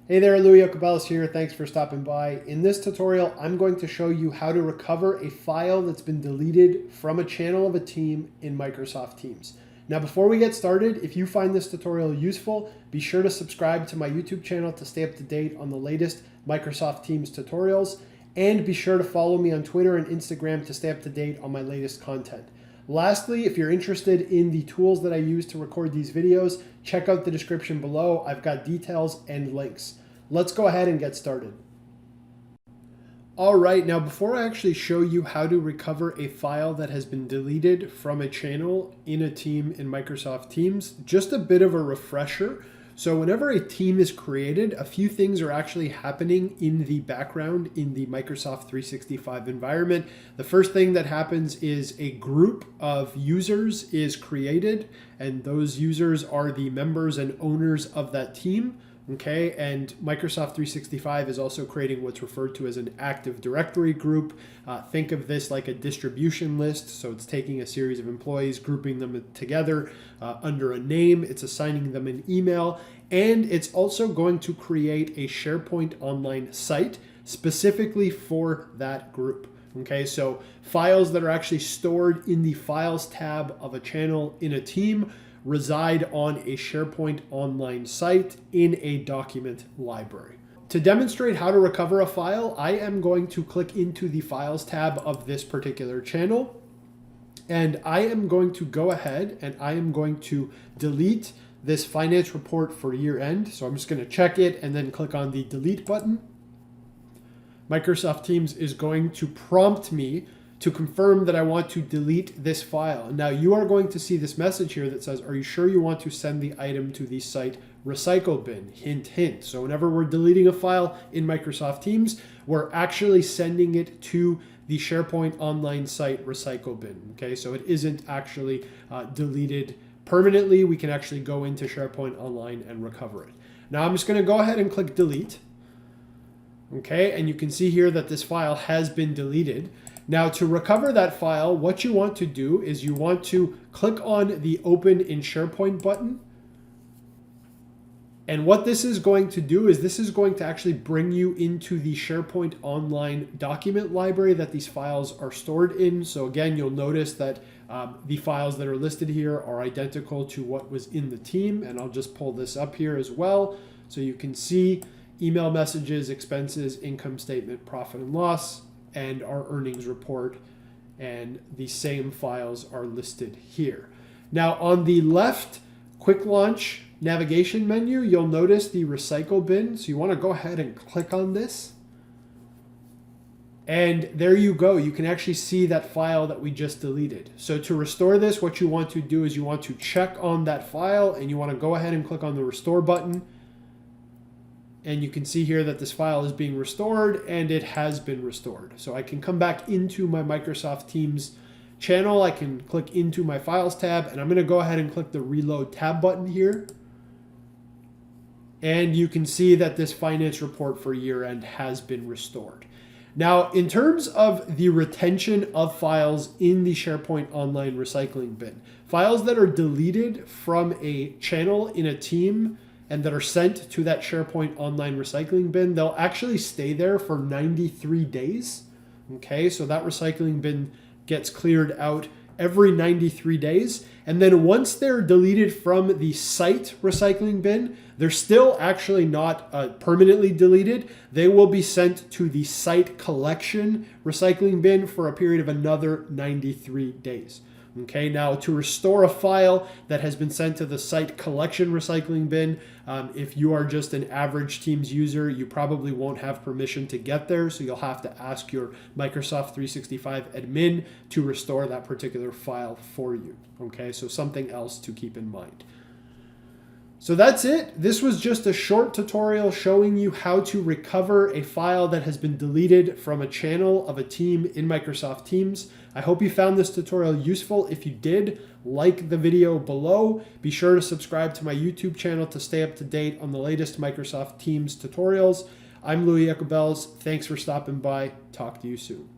Hey there, Louis Ocabelis here. Thanks for stopping by. In this tutorial, I'm going to show you how to recover a file that's been deleted from a channel of a team in Microsoft Teams. Now, before we get started, if you find this tutorial useful, be sure to subscribe to my YouTube channel to stay up to date on the latest Microsoft Teams tutorials, and be sure to follow me on Twitter and Instagram to stay up to date on my latest content. Lastly, if you're interested in the tools that I use to record these videos, check out the description below. I've got details and links. Let's go ahead and get started. All right, now before I actually show you how to recover a file that has been deleted from a channel in a team in Microsoft Teams, just a bit of a refresher. So whenever a team is created, a few things are actually happening in the background in the Microsoft 365 environment. The first thing that happens is a group of users is created, and those users are the members and owners of that team. Okay, and Microsoft 365 is also creating what's referred to as an Active Directory group. Think of this like a distribution list. So it's taking a series of employees, grouping them together under a name. It's assigning them an email, and it's also going to create a SharePoint Online site specifically for that group. Okay, so files that are actually stored in the Files tab of a channel in a team reside on a SharePoint Online site in a document library. To demonstrate how to recover a file, I am going to click into the Files tab of this particular channel, and I am going to go ahead and I am going to delete this finance report for year end. So I'm just going to check it and then click on the delete button. Microsoft Teams is going to prompt me to confirm that I want to delete this file. Now you are going to see this message here that says, are you sure you want to send the item to the site recycle bin? Hint, hint. So whenever we're deleting a file in Microsoft Teams, we're actually sending it to the SharePoint Online site recycle bin. Okay, so it isn't actually deleted permanently. We can actually go into SharePoint Online and recover it. Now I'm just going to go ahead and click delete. Okay, and you can see here that this file has been deleted. Now to recover that file, what you want to do is you want to click on the Open in SharePoint button. And what this is going to do is this is going to actually bring you into the SharePoint Online document library that these files are stored in. So again, you'll notice that the files that are listed here are identical to what was in the team. And I'll just pull this up here as well. So you can see email messages, expenses, income statement, profit and loss, and our earnings report, and the same files are listed here. Now on the left quick launch navigation menu, you'll notice the recycle bin. So you want to go ahead and click on this. And there you go. You can actually see that file that we just deleted. So to restore this, what you want to do is you want to check on that file and you want to go ahead and click on the restore button. And you can see here that this file is being restored, and it has been restored. So I can come back into my Microsoft Teams channel. I can click into my Files tab, and I'm going to go ahead and click the Reload tab button here. And you can see that this finance report for year end has been restored. Now, in terms of the retention of files in the SharePoint Online recycling bin, files that are deleted from a channel in a team and that are sent to that SharePoint Online recycling bin, they'll actually stay there for 93 days. Okay, so that recycling bin gets cleared out every 93 days. And then once they're deleted from the site recycling bin, they're still actually not permanently deleted. They will be sent to the site collection recycling bin for a period of another 93 days. Okay, now to restore a file that has been sent to the site collection recycling bin, if you are just an average Teams user, you probably won't have permission to get there. So you'll have to ask your Microsoft 365 admin to restore that particular file for you. Okay, so something else to keep in mind. So that's it. This was just a short tutorial showing you how to recover a file that has been deleted from a channel of a team in Microsoft Teams. I hope you found this tutorial useful. If you did, like the video below. Be sure to subscribe to my YouTube channel to stay up to date on the latest Microsoft Teams tutorials. I'm Louis Ocabelis. Thanks for stopping by. Talk to you soon.